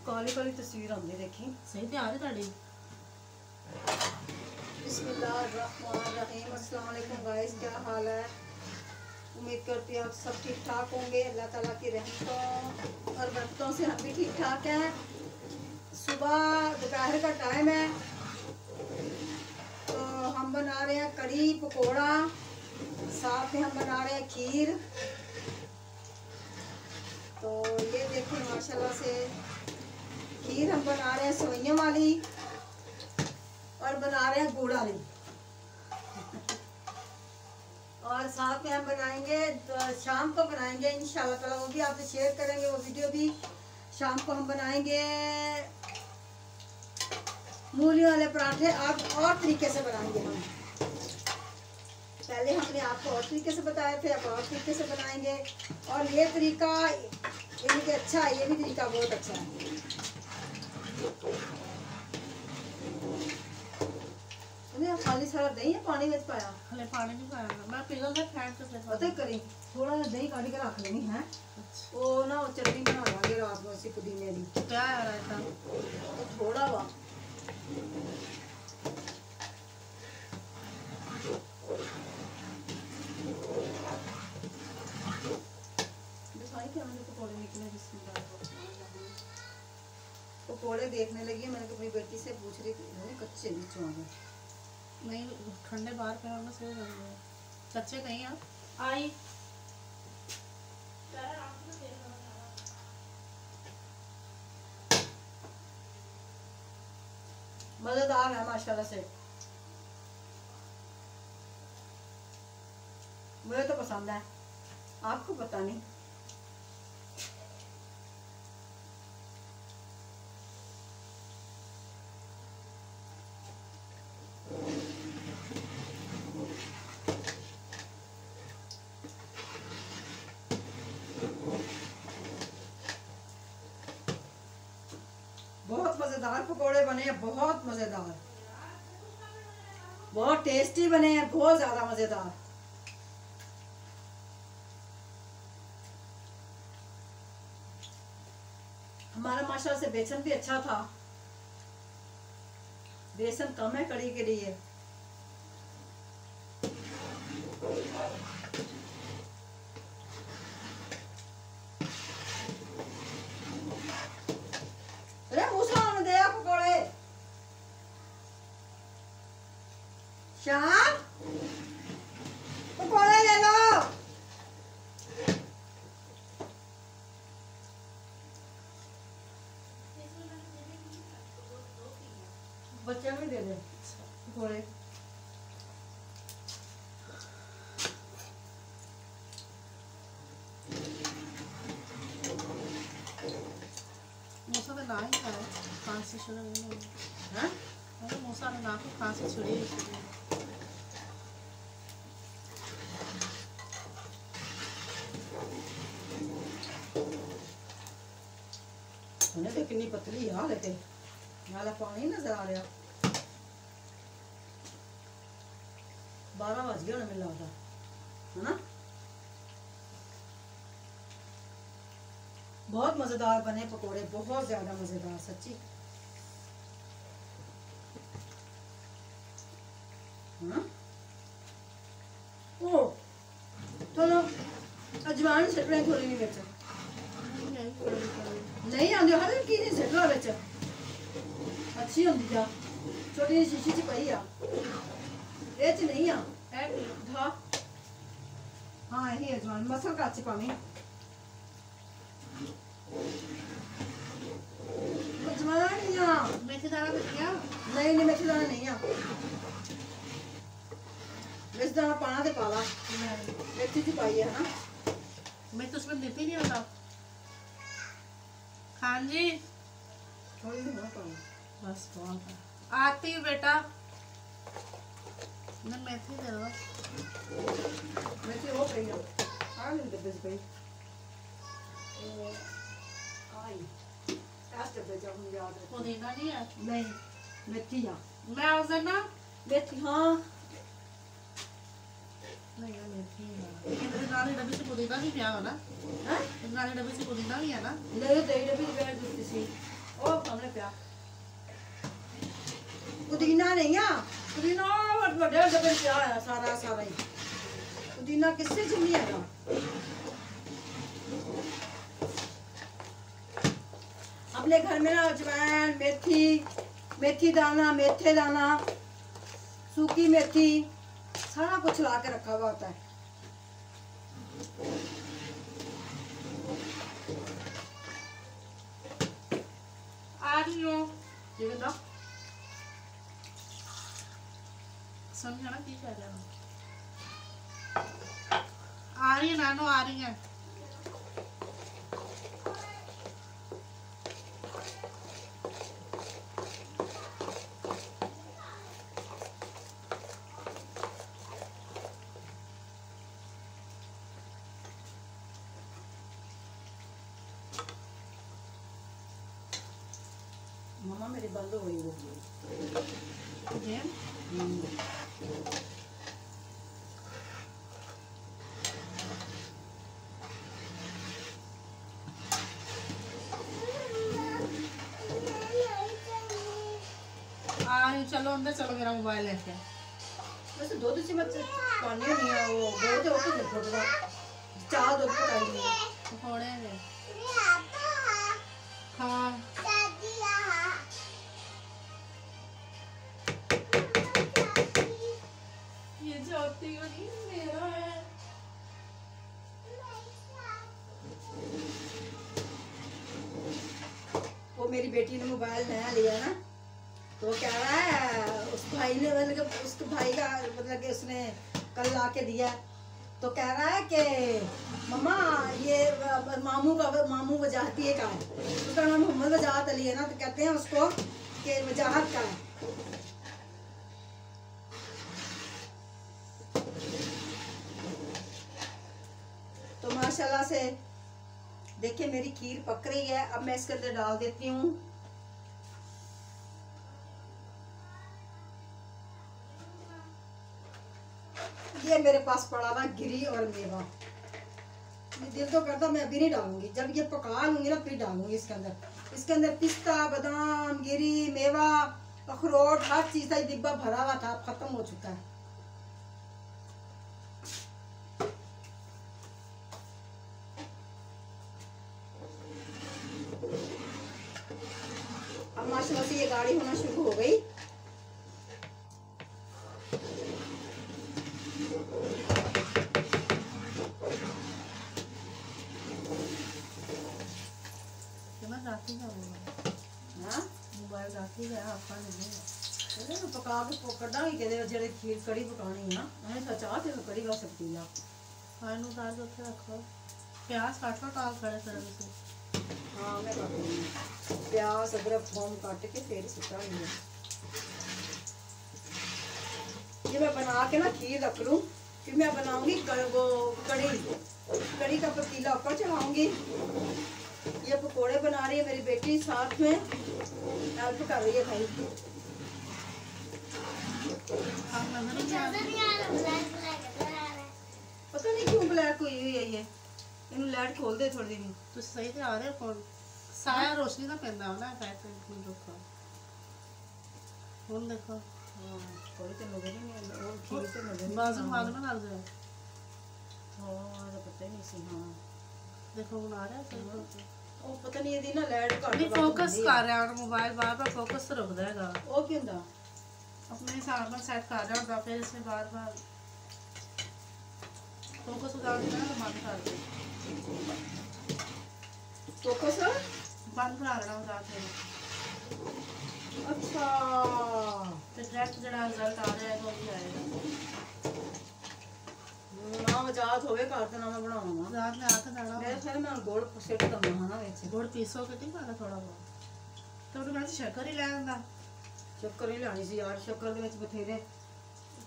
काली काली तस्वीर आंदी देखी सही तैयार है ताड़ी। बिस्मिल्लाहिर्रहमानिर्रहीम। अस्सलाम वालेकुम गाइस, क्या हाल है? उम्मीद करती हूँ आप सब ठीक ठाक होंगे। अल्लाह ताला की रहमतों और बरकतों से हम भी ठीक ठाक हैं। सुबह दोपहर का टाइम है तो हम बना रहे हैं कड़ी पकोड़ा, साथ में हम बना रहे हैं खीर। तो ये देखिए माशाल्लाह से खीर हम बना रहे हैं सेवइयों वाली और बना रहे हैं गुड़ वाली। और साथ में हम बनाएंगे तो शाम को बनाएंगे इंशाल्लाह ताला, वो भी आपसे शेयर करेंगे। वो वीडियो भी शाम को हम बनाएंगे मूली वाले पराठे। आप और तरीके से बनाएंगे हम। पहले हमने आपको और तरीके से बताए थे, अब और तरीके से बनाएंगे। और ये तरीका इनके अच्छा है, ये भी तरीका बहुत अच्छा है। खाली सारा दही है, पानी में पाया हले पानी नहीं पाया मैं पिघल दे फैट से पता करी थोड़ा सा दही काट के रख लेनी है। वो ना वो चटनी बना लांगे रात में उसी पुदीने की। क्या आ रहा था तो थोड़ा वा पकौड़े निकले। पकौड़े देखने लगी, मैंने अपनी बेटी से पूछ रही थी कच्चे नीचों आ गए। नहीं ठंडे बाहर पे हमने सो गए कच्चे नहीं आप आई। मजेदार है माशाल्लाह से, मुझे तो पसंद है, आपको पता नहीं। बहुत मजेदार पकोड़े बने हैं, बहुत मजेदार, बहुत टेस्टी बने हैं, बहुत ज्यादा मजेदार। हमारा माशाल्लाह से बेसन भी अच्छा था, बेसन कम है कड़ी के लिए। श्याम पकौड़े ले लो। बच्चे में दे दे पकौड़े। मूसा तो ना ही खाए खांसी शुरू नहीं है। अरे मूसा ने ना को खांसी छुड़ी उन्हें तो कितनी पतली है लेकिन नाला पानी नजर आ रहा। 12 बज गए उन्हें मिला था है ना। बहुत मजेदार बने पकोड़े, बहुत ज्यादा मजेदार सच्ची। ओ चलो अजवाइन सट रहे थोड़ी नहीं बेचा नहीं आंदे हर की नहीं सट रहा बेचा अच्छी होंगी जा छोटी शीशी च पई आ ए च नहीं आ ए था। हाँ यही अजवाइन मसल काची पानी अजवाइन नहीं आ मेथी दाना क्या नहीं मेथी दाना नहीं आ। मेथी दाना पाना ते पाला मेथी च पाई है ना। मैं तो उसमें देती नहीं होता खान जी थोड़ी सी ना पाऊँ बस बहुत आती हूँ बेटा। मैं मेथी दे दो मेथी हो गई है आ नहीं डब्बे से गई आई ऐसे डब्बे जब मुझे याद है पुदीना नहीं है नहीं मेथी या मैं उस दिन ना मेथी हाँ नहीं है मेथी है इधर नाले डब्बे से पुदीना नहीं पिया हो ना हैं नाले डब्बे से पुदीना नहीं है ना नहीं तो डब्बे बैठ देती सी नहीं आ पुदीना बड़े डब्बे में पिया है सारा सारा ही पुदीना किससे चुनी है ना अपने घर में ना अजवाइन मेथी दाना मेथे दाना सूखी मेथी सारा कुछ ला के रखा हुआ होता है। आ रही हो ये बताओ समझा ना की कह रहे हो आ रही है नानो आ रही है मम्मा मेरी बंद हो गई वो ये चलो अंदर चलो मेरा मोबाइल लेके वैसे दूध से मत पानी नहीं है वो बहुत होता है थोड़ा चार दूध पकाई है थोड़े हैं हाँ ये ज्योति वाली मेरा है वो मेरी बेटी ने मोबाइल नया लिया ना तो कह रहा है उस भाई ने मतलब उसके भाई का मतलब कि उसने कल ला के दिया तो कह रहा है कि मम्मा ये मामू वजाहती है का है उसका नाम मोहम्मद वजाहत अली है ना तो कहते हैं उसको कि वजाहत का है। तो माशाल्लाह से देखिए मेरी खीर पक रही है अब मैं इसके अंदर डाल देती हूँ ये मेरे पास पड़ा हुआ गिरी और मेवा दिल तो करता मैं अभी नहीं डालूंगी जब ये पका लूंगी ना फिर डालूंगी इसके अंदर पिस्ता बादाम गिरी मेवा अखरोट हर चीज का डिब्बा भरा हुआ था खत्म हो चुका है। अब माशाल्लाह से ये गाढ़ी होना शुरू हो गई मोबाइल राखी है आपका नहीं है पका के कढ़ांगे कहते जेड़े खीर कड़ी पकानी है ना मैं तो चाह ते कड़ी खा सकती है खाने ਨੂੰ डाल के रखो प्याज काट लो टाल खड़े कर से हाँ मैं काट लूंगी प्याज अदरक थोम काट के फिर सुटाऊंगी ये मैं बना के ना खीर रख लूं फिर मैं बनाऊंगी कड़ी का पतीला ऊपर चढ़ाऊंगी। ये पकोड़े बना रही है मेरी बेटी साथ में हेल्प कर रही है भाई पता नहीं क्यों ब्लैक हुई हुई है ये इन्हें लाइट खोल दे थोड़ी देर तो सही से आ रहे फोन साया रोशनी का पैदा होना है पैसे में देखो फोन देखो हां कोई तो नजर ही नहीं और खीर से नजर बाजू भाग ना लग जाए हां तो पता ही नहीं सी हां देखो वो आ रहा है सही ओ पता नहीं ये ना लाइट कट नहीं फोकस कर रहा है मोबाइल बार-बार फोकस रुक जाएगा ओ क्यों दा अपने हिसाब से सेट कर रहा होगा फिर इसमें बार-बार फोकस उतार देना तो बंद कर दे फोकस बंद करा देना उतार के अच्छा तो डायरेक्ट जड़ा रिजल्ट आ रहा है तो भी आएगा ना आजाद होवे कर ते ना मैं बनाऊंगा आजाद में आके दाना मेरे ख्याल में गुड़ सिट दमा ना विच गुड़ पीसो के नहीं पाना थोड़ा बहुत तो उन्हें मैं शक्कर ही ले आंदा शक्कर ही लानी सी यार शक्कर दे विच बथेरे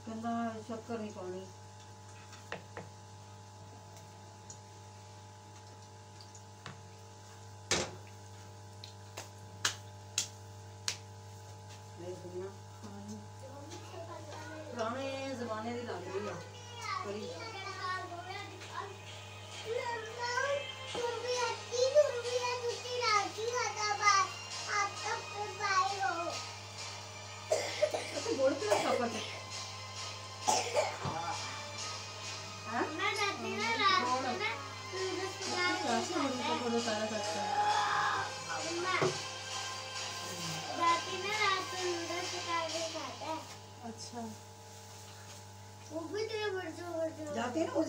कहंदा शक्कर नहीं पानी पुराने जमाने दी लग रही है कड़ी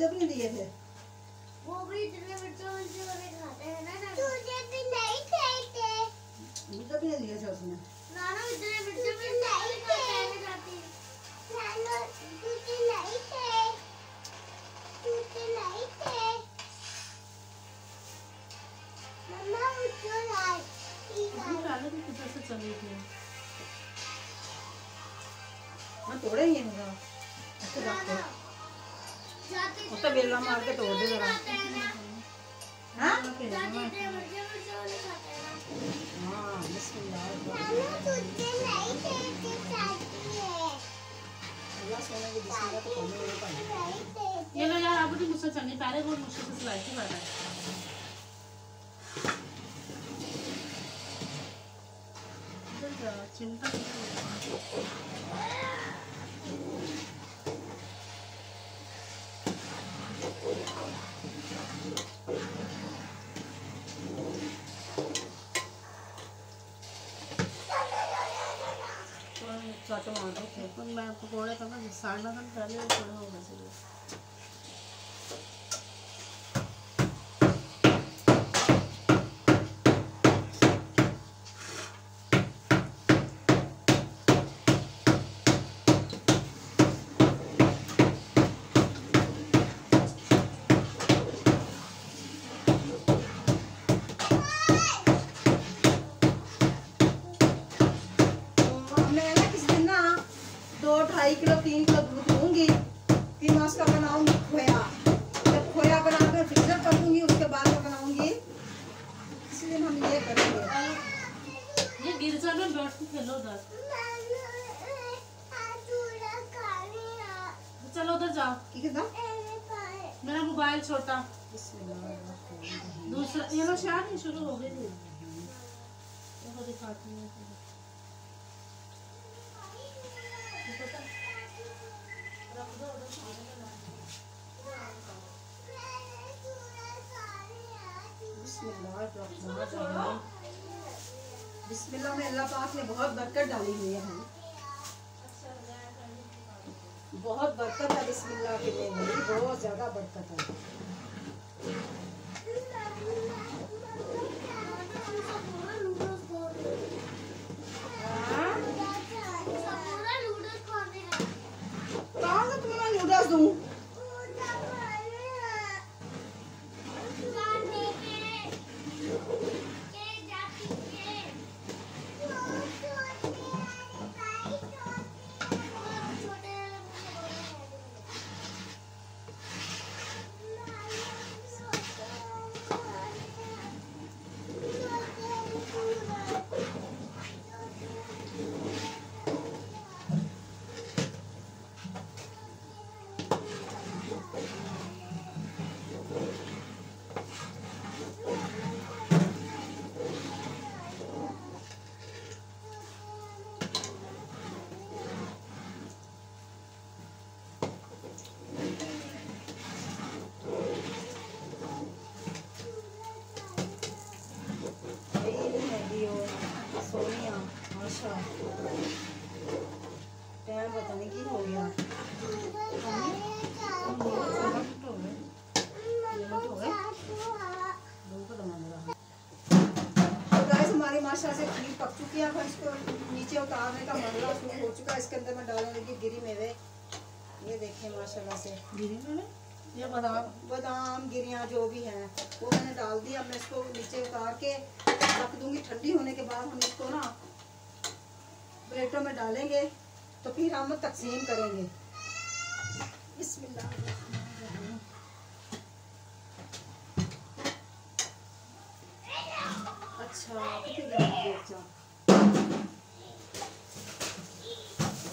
मुझे भी नहीं दिए थे। वो भी इतने बच्चों से वाले खाते हैं ना। तुझे भी नहीं खाते। मुझे भी नहीं दिए थे उसने। नाना इतने बच्चों में नहीं खाते जाती। नाना तुझे नहीं थे। तुझे नहीं थे। मम्मा मुझे लाई। इतनी पहले भी किधर से चली थी? मैं तोड़े ही नहीं था। ऐसे रखते। वो तो बेला मार के तोड़ दे जरा। हाँ? हाँ, बिस्मिल्लाह। अल्लाह सोने की बिस्मिल्लाह तो करनी नहीं पाई। ये लो यार, अब नहीं मुझसे चलनी, पहले बहुत मुश्किल से सिलाई थी पहले। इधर जा, चिमटा टमाटर थे। तो मैं पकौड़े करना 7.5 दिन पहले थोड़ा हो गए। मैं ना किसी दिन ना 2-2.5 किलो 3 किलो दूध लूंगी, फिर मैं उसका बनाऊंगी खोया। जब खोया बना कर फ्रीजर कर दूंगी, उसके बाद मैं बनाऊंगी। किसी दिन हम ये करेंगे। ये गिरजा में बैठ के खेलो उधर। चलो उधर जाओ। मेरा मोबाइल छोटा दूसरा ये लो शायद नहीं शुरू हो गई थी। देखो दिखाती हूँ। बिस्मिल्लाह में अल्लाह पाक ने बहुत बरकत डाली हुई है। बहुत बरकत है बिस्मिल्लाह के लिए, बहुत ज्यादा बरकत है। कहाँ से तुम्हें नूडल्स दूँ? टाइम पता नहीं की हो गया। हमारी माशा से खीर पक चुकी है। अब इसको नीचे उतारने का मरला शुरू हो चुका है। इसके अंदर मैं डालने लगी गिरी मेवे। ये देखिए माशाल्लाह से गिरी मेवे, ये बादाम गिरियाँ जो भी हैं वो मैंने डाल दी। अब मैं इसको नीचे उतार के रख दूंगी। ठंडी होने के बाद हम इसको ना प्लेटों में डालेंगे, तो फिर हम तकसीम करेंगे। बिस्मिल्लाह। अच्छा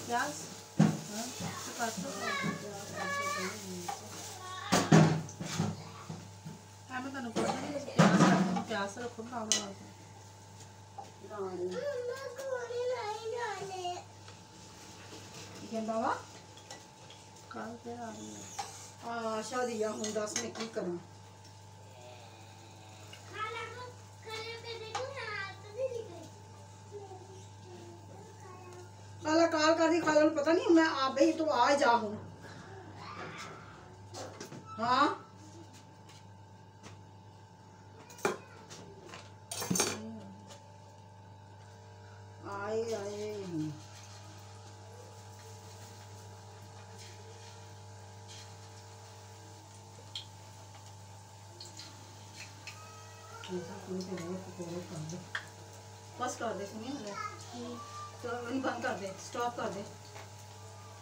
प्याज प्याज रखो ना। बाबा कल फिर आ रही है शादी या हूँ 10 में की करूँ। काल का दी खाला पता नहीं मैं आप भाई तो आ जा हूँ। हाँ आए आए। बस कर दे सुनिए तो इन बंद कर दे, स्टॉप कर दे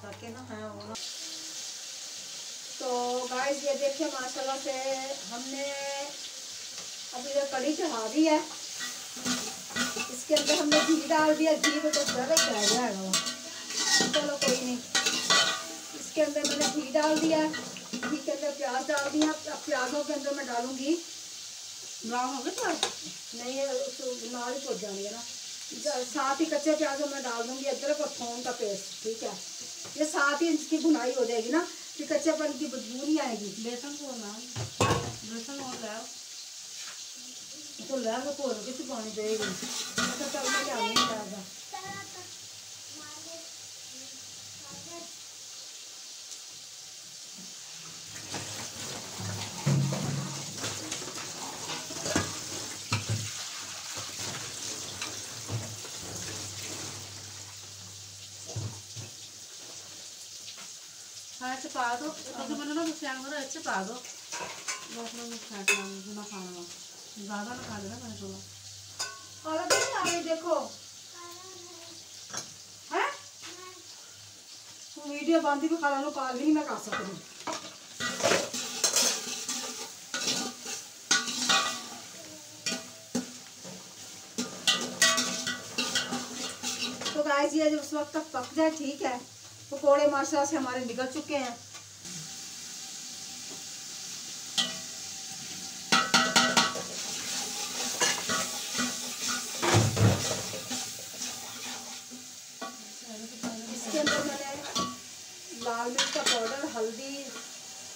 ताकि ना है वो ना। तो गाइस ये देखिए माशाल्लाह से हमने अभी ये कढ़ी चढ़ा दी है। इसके अंदर हमने घी डाल दिया, घी में तो ज़्यादा ही रह जाएगा, चलो कोई नहीं। इसके अंदर मैंने घी डाल दिया, घी के अंदर प्याज डाल दिया। अब प्याजों के अंदर मैं डालूंगी ब्राउन हो गए प्याज? नहीं नाल ही पहुँच जाएंगे ना, साथ ही कच्चे प्याजों में डाल दूंगी अदरक और थोम का पेस्ट। ठीक है, ये साथ ही इसकी भुनाई हो जाएगी ना, फिर कच्चेपन की बदबू नहीं आएगी। बेसन को ना, बेसन और लाओ तो ला के घोल के पानी देगी। अच्छा चल मैं लिया नहीं जाएगा। हाँ ऐसे पा दो तो मैंने ना मुझसे करो ऐसे पा दो बस मैं फेंकना ना खाना ज़्यादा ना खा लेना मैंने बोला। अलग नहीं आ रही देखो है वीडियो बांधी भी खा लो काल नहीं मैं खा सकती। तो गाइस ये उस वक्त तक पक जाए ठीक है। पकोड़े माशाल्लाह से हमारे निकल चुके हैं। इसके अंदर मैंने लाल मिर्च का पाउडर, हल्दी,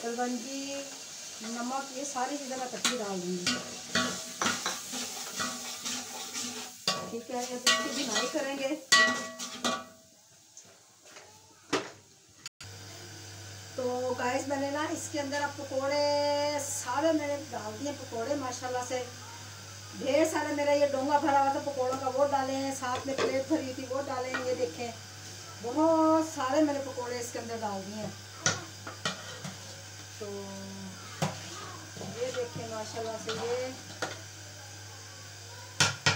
कलवंजी, नमक ये सारी चीज़ें मैं कच्ची डाल दूँगी। ठीक है, अब इसकी भुनाई करेंगे। तो गाइस मैंने ना इसके अंदर अब पकोड़े सारे मैंने डाल दिए पकोड़े माशाल्लाह से। ढेर सारे मेरा ये डोंगा भरा हुआ था पकोड़ों का, वो डाले हैं, साथ में प्लेट भरी थी वो डाले हैं। ये देखें बहुत सारे मैंने पकोड़े इसके अंदर डाल दिए हैं। तो ये देखें माशाल्लाह से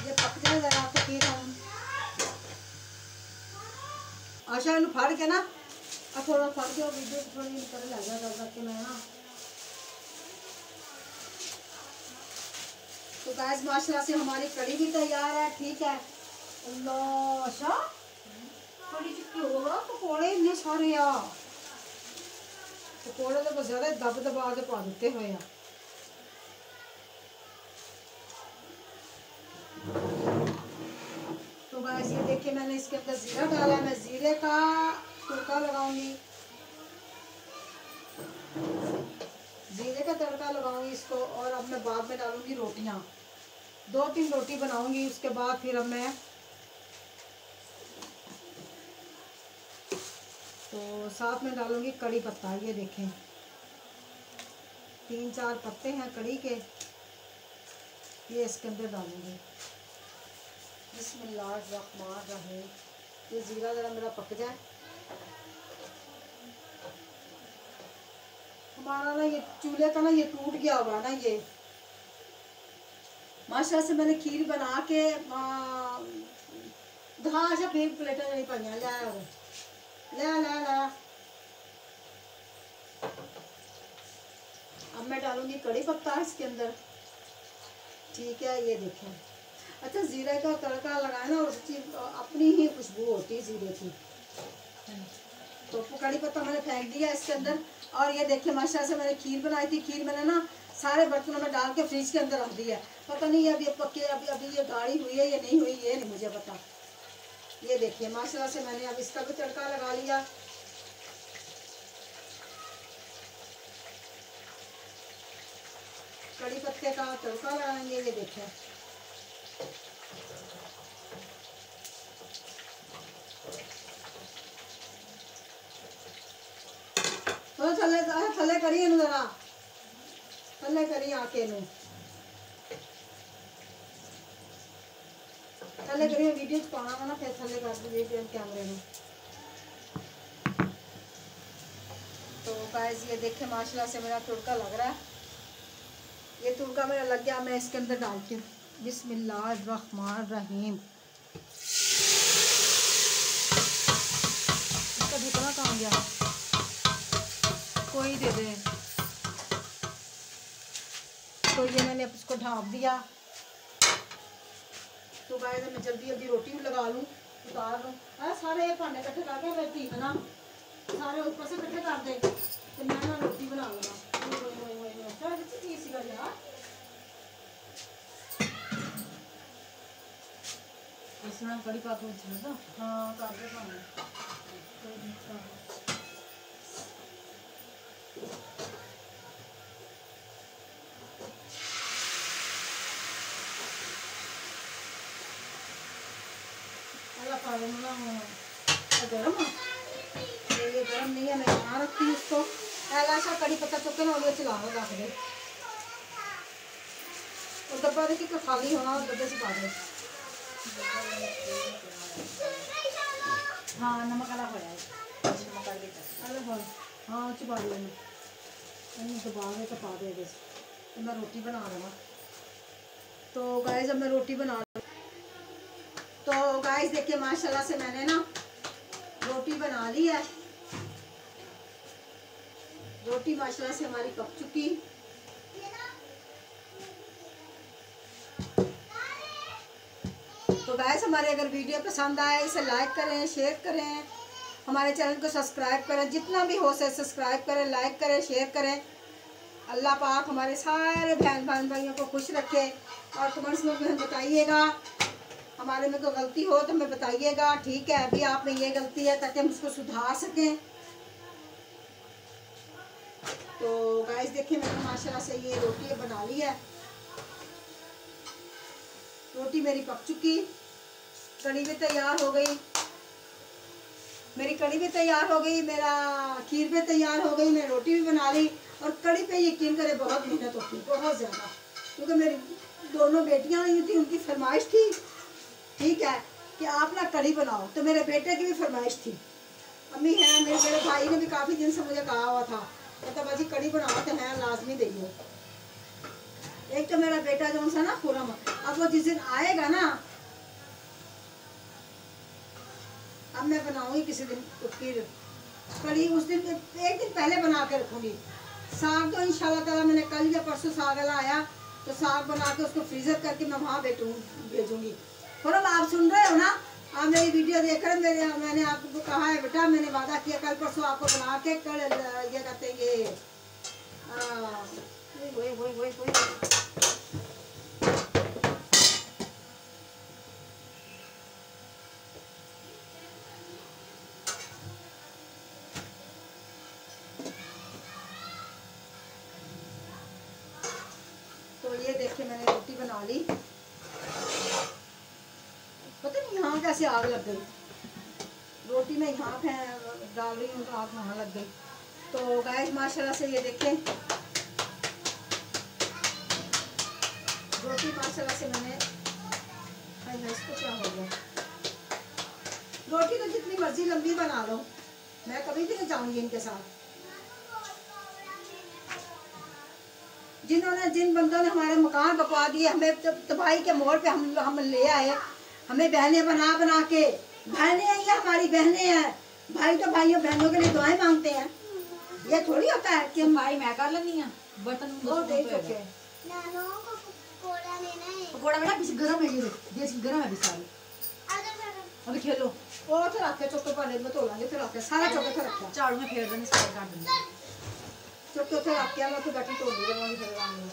ये पक जाए ज़रा तो फिर हम आशा इन फाड़ के ना थोड़ा फाड़ के वीडियो थोड़ी निकल लगा करके मैं ना। तो गाइस माशाल्लाह से हमारी कढ़ी भी तैयार है। ठीक है, अल्लाह आशा कढ़ी चिक्की होगा पकौड़े इन्ने सारे आ पकौड़े तो बहुत ज़्यादा दब दबा के पा देते हुए हैं। तो गाइस ये देखिए मैंने इसके अंदर जीरा डाला, मैं जीरे का तड़का लगाऊंगी, जीरे का तड़का लगाऊंगी इसको। और अब मैं बाद में डालूंगी रोटियां, 2-3 रोटी बनाऊंगी। उसके बाद फिर अब मैं तो साथ में डालूंगी कड़ी पत्ता। ये देखें 3-4 पत्ते हैं कड़ी के, ये इसके अंदर डालूंगी। बिस्मिल्लाहिर्रहमानिर्रहीम। ये जीरा ज़रा मेरा पक जाए। हमारा ना ये चूल्हे का ना ये टूट गया हुआ ना ये माशाल्लाह से। मैंने खीर बना के घास फिर प्लेटें नहीं पाइया ले अब मैं डालूंगी कड़ी पत्ता इसके अंदर। ठीक है, ये देखें। अच्छा जीरे का तड़का लगाए ना उसकी अपनी ही खुशबू होती है जीरे की। तो कड़ी पत्ता मैंने फेंक दिया इसके अंदर। और ये देखिए माशाल्लाह से मैंने खीर बनाई थी, खीर मैंने ना सारे बर्तनों में डाल के फ्रिज के अंदर रख दिया। पता नहीं अभी पक्के अभी ये गाढ़ी हुई है या नहीं हुई ये नहीं मुझे पता। ये देखिए माशाल्लाह से मैंने अब इसका भी तड़का लगा लिया। कड़ी पत्ते का तड़का लगाएंगे। ये देखिए तो थले करिए जरा थले करी आके नू थले करी वीडियो च पाना वा ना फिर थले कर दे कैमरे में। तो गाइस ये देखे माशाल्लाह से मेरा तुड़का लग रहा है। ये तुड़का मेरा लग गया, मैं इसके अंदर डालती हूँ। बिस्मिल्लाहिर्रहमानिर्रहीम। इसका ढक्कन कहाँ गया? कोई दे दे। तो ये मैंने इसको ढाँप दिया। तो गाइस मैं जल्दी जल्दी रोटी भी लगा लूँ, उतार लूँ। अरे सारे ये भांडे इकट्ठे करके रहती है ना, सारे ऊपर से इकट्ठे कर दे तो मैं ना रोटी बना लूँगा। इसमें कड़ी पाके तो हाँ कर दे भांडे। गरम ये गरम नहीं है, मैं यहाँ रखती हूँ इसको। ऐसा कड़ी पत्ता चुके ना चला रख दे और डब्बा देखिए तो खाली होना, डब्बे से पा दे। हाँ नमक वाला हो जाए। अरे हाँ चुपा दिया मैं दबा के तो पा दे। तो मैं रोटी बना लूँगा। तो गाइस अब मैं रोटी बना लूँ। तो गाइस देखिए माशाल्लाह से मैंने ना रोटी बना ली है। रोटी माशाल्लाह से हमारी पक चुकी। तो गाइस हमारे अगर वीडियो पसंद आए इसे लाइक करें, शेयर करें, हमारे चैनल को सब्सक्राइब करें, जितना भी हो सके सब्सक्राइब करें, लाइक करें, शेयर करें। अल्लाह पाक हमारे सारे बहन भाइयों को खुश रखे। और कमेंट्स में हमें बताइएगा, हमारे में कोई गलती हो तो हमें बताइएगा। ठीक है, अभी आप में ये गलती है ताकि हम उसको सुधार सकें। तो गाइस देखिए मैंने माशाल्लाह से ये रोटी बना ली है। रोटी मेरी पक चुकी, कड़ी भी तैयार हो गई, मेरी कड़ी भी तैयार हो गई, मेरा खीर भी तैयार हो गई, मैं रोटी भी बना ली। और कड़ी पे यकीन करें बहुत मेहनत होती, बहुत ज़्यादा, क्योंकि मेरी दोनों बेटियां आई थी, उनकी फरमाइश थी ठीक है कि आप ना कड़ी बनाओ। तो मेरे बेटे की भी फरमाइश थी, अम्मी है मेरे भाई ने भी काफ़ी दिन से मुझे कहा हुआ था, कहता बाजी कड़ी बनाओ तो है लाजमी देंगे। एक तो मेरा बेटा जो सा ना खुरम, अब वो जिस दिन आएगा ना, अब मैं बनाऊंगी किसी दिन उसकी कड़ी, उस दिन एक दिन पहले बना के रखूंगी। साग तो इंशाल्लाह ताला मैंने कल या परसों साग वाला आया तो साग बना के उसको फ्रीजर करके मैं वहाँ भेजूंगी। खुरम आप सुन रहे हो ना, आप मेरी वीडियो देख रहे हैं। मैंने आपको कहा है बेटा, मैंने वादा किया कल परसों आपको बना के कल ये कहते हैं ये तो ये देखिए मैंने रोटी बना ली। पता नहीं यहाँ कैसे आग लग गई, रोटी में यहाँ पे डाल रही हूँ तो आग वहाँ लग गई। तो गाइस माशाल्लाह से ये देखें रोटी माशाल्लाह से मैंने, इसको क्या हो गया, रोटी तो जितनी मर्जी लंबी बना लो, मैं कभी भी नहीं जाऊँगी इनके साथ। जिन बंदों ने हमारे मकान बकवा दिए, हमें तबाही के मोड़ पे हम ले आए, हमें बहनें बना के, बहनें हैं या हमारी बहनें हैं, भाई तो भाइयों बहनों के लिए दुआएं मांगते हैं। ये थोड़ी होता है कि हम भाई मैं कर लेनी है बर्तन वो दे चुके। पकोड़ा बेटा पीछे गरम है, ये देसी गरम है सारी। अभी खेलो वो तो रख के चुके पाले में तो लांगे, फिर रख के सारा चुके फिर रख झाड़ू में फेर देने, सारा काट देंगे चुके फिर रख के मैं तो बैठी तोड़ दी फिर लाऊंगी।